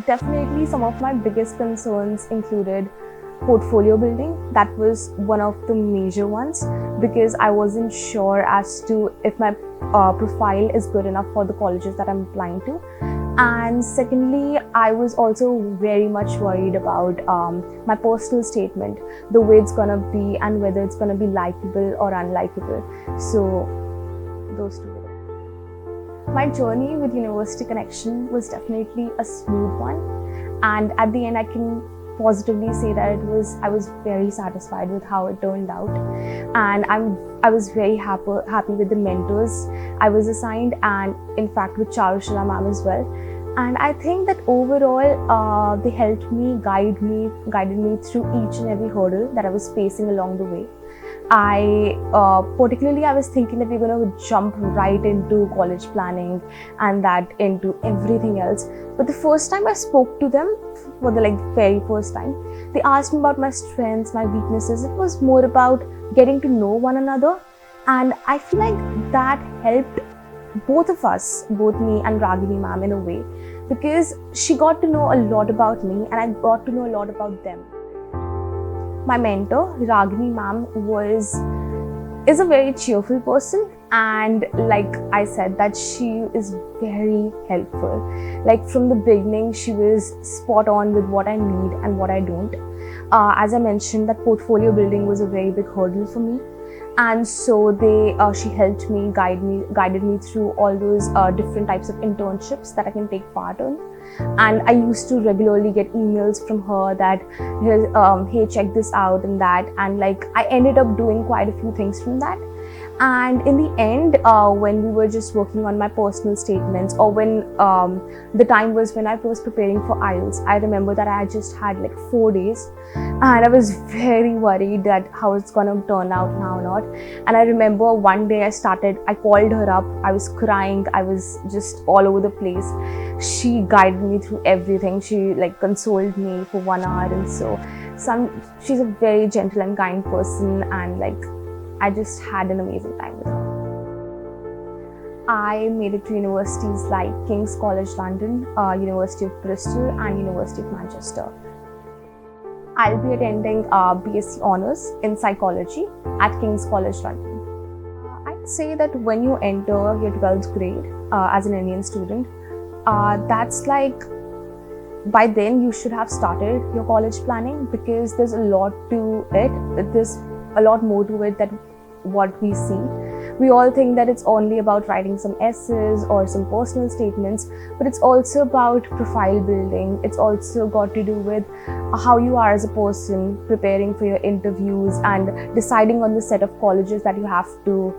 Definitely some of my biggest concerns included portfolio building. That was one of the major ones because I wasn't sure as to if my profile is good enough for the colleges that I'm applying to. And secondly, I was also very much worried about my personal statement, the way it's gonna be and whether it's gonna be likable or unlikable. So those two. My journey with University Connection was definitely a smooth one, and at the end I can positively say that I was very satisfied with how it turned out, and I was very happy with the mentors I was assigned, and in fact with Charushala ma'am as well. And I think that overall they helped me, guided me through each and every hurdle that I was facing along the way. Particularly I was thinking that we're going to jump right into college planning and that into everything else. But the first time I spoke to them, for the very first time, they asked me about my strengths, my weaknesses. It was more about getting to know one another, and I feel like that helped both of us, both me and Ragini ma'am in a way, because she got to know a lot about me and I got to know a lot about them. My mentor, Ragini ma'am, is a very cheerful person, and like I said, that she is very helpful. Like from the beginning, she was spot on with what I need and what I don't. As I mentioned, that portfolio building was a very big hurdle for me, and so she helped me, guided me through all those different types of internships that I can take part in. And I used to regularly get emails from her that, hey, check this out and that, and like I ended up doing quite a few things from that. And in the end, when we were just working on my personal statements, or when the time was when I was preparing for IELTS, I remember that I just had like 4 days, and I was very worried that how it's gonna turn out now or not. And I remember one day I called her up, I was crying, I was just all over the place. She guided me through everything. She like consoled me for 1 hour, and so she's a very gentle and kind person, and like I just had an amazing time with her. I made it to universities like King's College London, University of Bristol and University of Manchester. I'll be attending BSc Honours in Psychology at King's College London. I'd say that when you enter your 12th grade as an Indian student, that's like by then you should have started your college planning, because there's a lot to it. There's a lot more to it than what we see. We all think that it's only about writing some essays or some personal statements, but it's also about profile building. It's also got to do with how you are as a person, preparing for your interviews and deciding on the set of colleges that you have to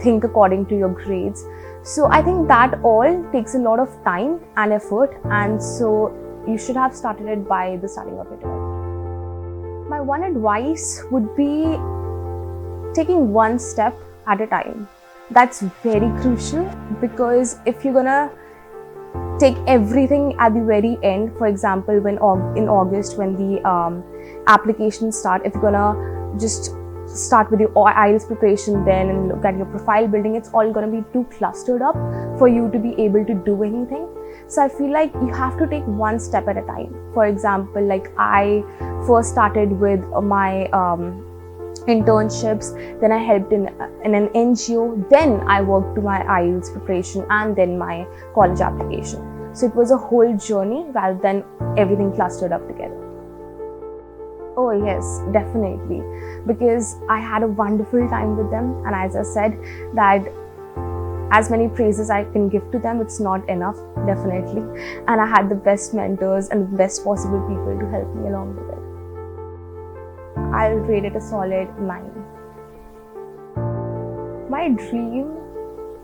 think according to your grades. So I think that all takes a lot of time and effort, and so you should have started it by the starting of it. My one advice would be taking one step at a time. That's very crucial, because if you're gonna take everything at the very end, for example, when in August when the applications start, if you're gonna just start with your IELTS preparation then and look at your profile building, it's all gonna be too clustered up for you to be able to do anything. So I feel like you have to take one step at a time. For example, like I first started with my internships, then I helped in an NGO, then I worked to my IELTS preparation and then my college application. So it was a whole journey rather than everything clustered up together. Oh yes, definitely, because I had a wonderful time with them, and as I said, that as many praises I can give to them, it's not enough, definitely. And I had the best mentors and the best possible people to help me along with it. I'll rate it a solid 9. My dream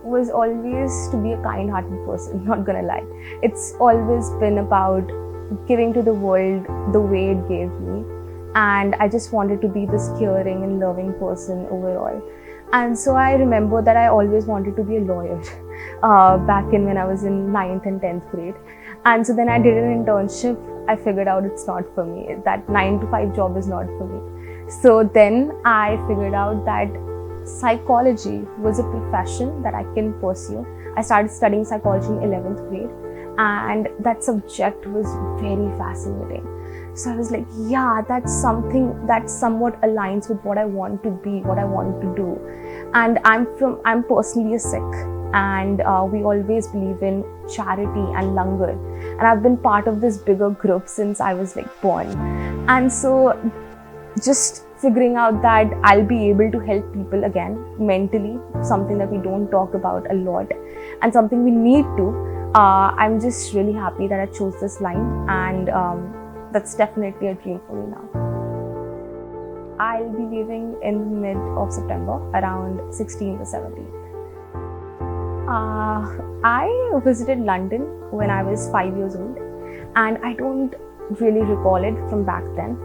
was always to be a kind-hearted person, not gonna lie. It's always been about giving to the world the way it gave me. And I just wanted to be this caring and loving person overall. And so I remember that I always wanted to be a lawyer back when I was in 9th and 10th grade. And so then I did an internship. I figured out it's not for me. That 9 to 5 job is not for me. So then I figured out that psychology was a profession that I can pursue. I started studying psychology in 11th grade. and that subject was very fascinating. So I was like, yeah, that's something that somewhat aligns with what I want to be, what I want to do. And I'm personally a Sikh, and we always believe in charity and langar. And I've been part of this bigger group since I was like born. And so just figuring out that I'll be able to help people again mentally, something that we don't talk about a lot and something we need to. I'm just really happy that I chose this line, and that's definitely a dream for me now. I'll be leaving in the mid of September, around 16th or 17th. I visited London when I was 5 years old, and I don't really recall it from back then.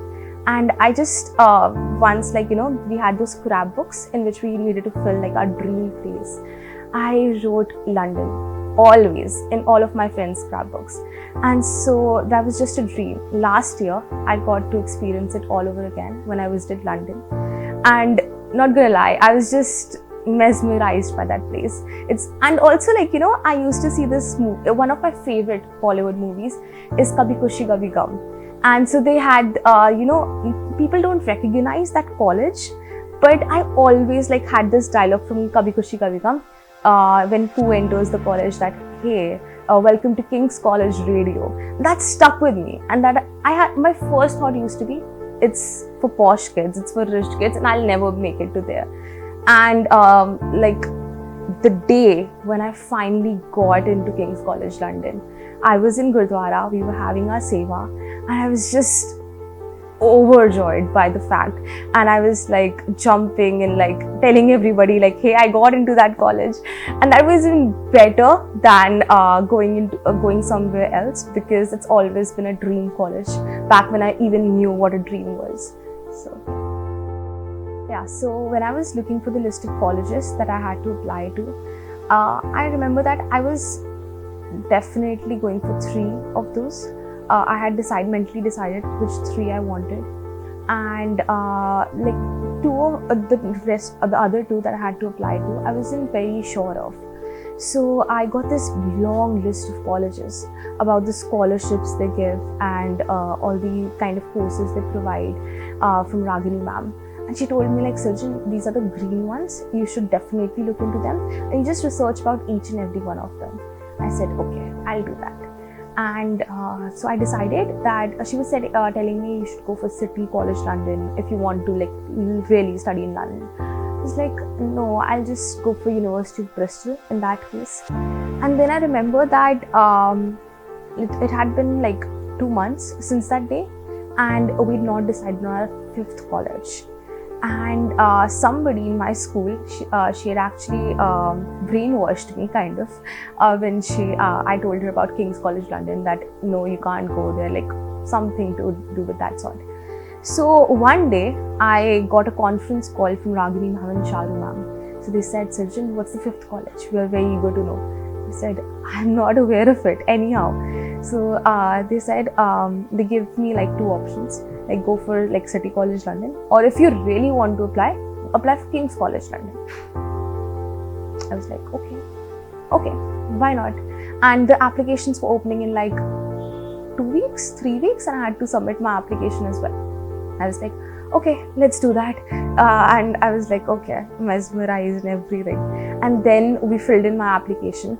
And I just once, we had those scrapbooks in which we needed to fill like our dream place. I wrote London always in all of my friends' scrapbooks, and so that was just a dream. Last year I got to experience it all over again when I visited London, and not gonna lie, I was just mesmerized by that place. And also I used to see this movie. One of my favorite Bollywood movies is Kabhi Khushi Kabhi Gum, and so they had people don't recognize that college, but I always had this dialogue from Kabhi Khushi Kabhi Gum when Pooh enters the college, that hey, welcome to King's College Radio. That stuck with me, and that my first thought used to be, it's for posh kids, it's for rich kids, and I'll never make it to there. And the day when I finally got into King's College London, I was in Gurdwara, we were having our seva, and I was just overjoyed by the fact, and I was jumping and telling everybody hey, I got into that college. And that was even better than going somewhere else, because it's always been a dream college back when I even knew what a dream was. So when I was looking for the list of colleges that I had to apply to, I remember that I was definitely going for 3 of those. I had mentally decided which 3 I wanted, and 2 of the other 2 that I had to apply to, I wasn't very sure of. So I got this long list of colleges about the scholarships they give and all the kind of courses they provide from Ragini ma'am. And she told me Sirjan, these are the green ones, you should definitely look into them and you just research about each and every one of them. I said, okay, I'll do that. And so I decided that she was telling me you should go for City College London if you want to really study in London. I was like, no, I'll just go for University of Bristol in that case. And then I remember that it had been 2 months since that day, and we'd not decided on our 5th college. And somebody in my school, she had actually brainwashed me kind of when I told her about King's College London, that no, you can't go there, something to do with that sort. So one day I got a conference call from Ragini ma'am and Sharu ma'am. So they said, Sirjan, what's the 5th college? We are very eager to know. I said, I'm not aware of it anyhow. So they said, they gave me 2 options. Go for City College London, or if you really want to apply for King's College London. I was like, okay, why not? And the applications were opening in 2 weeks, 3 weeks, and I had to submit my application as well. I was like, okay, let's do that. And I was like, okay, mesmerized and everything. And then we filled in my application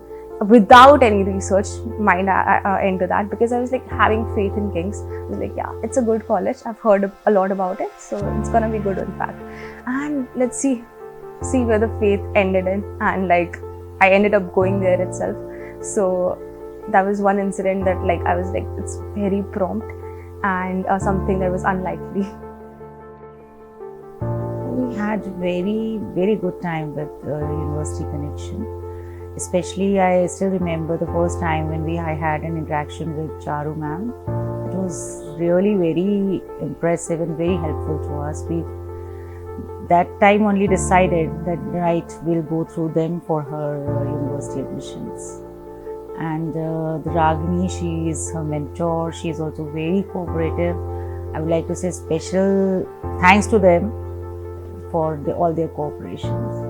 without any research into that, because I was having faith in King's. I was like, yeah, it's a good college, I've heard a lot about it, so it's gonna be good in fact. And let's see where the faith ended in, and I ended up going there itself. So that was one incident that I was it's very prompt and something that was unlikely. We had very, very good time with University Connection. Especially, I still remember the first time when I had an interaction with Charu ma'am. It was really very impressive and very helpful to us. We that time only decided that right, we'll go through them for her university admissions. And the Ragini, she is her mentor. She is also very cooperative. I would like to say special thanks to them for all their cooperations.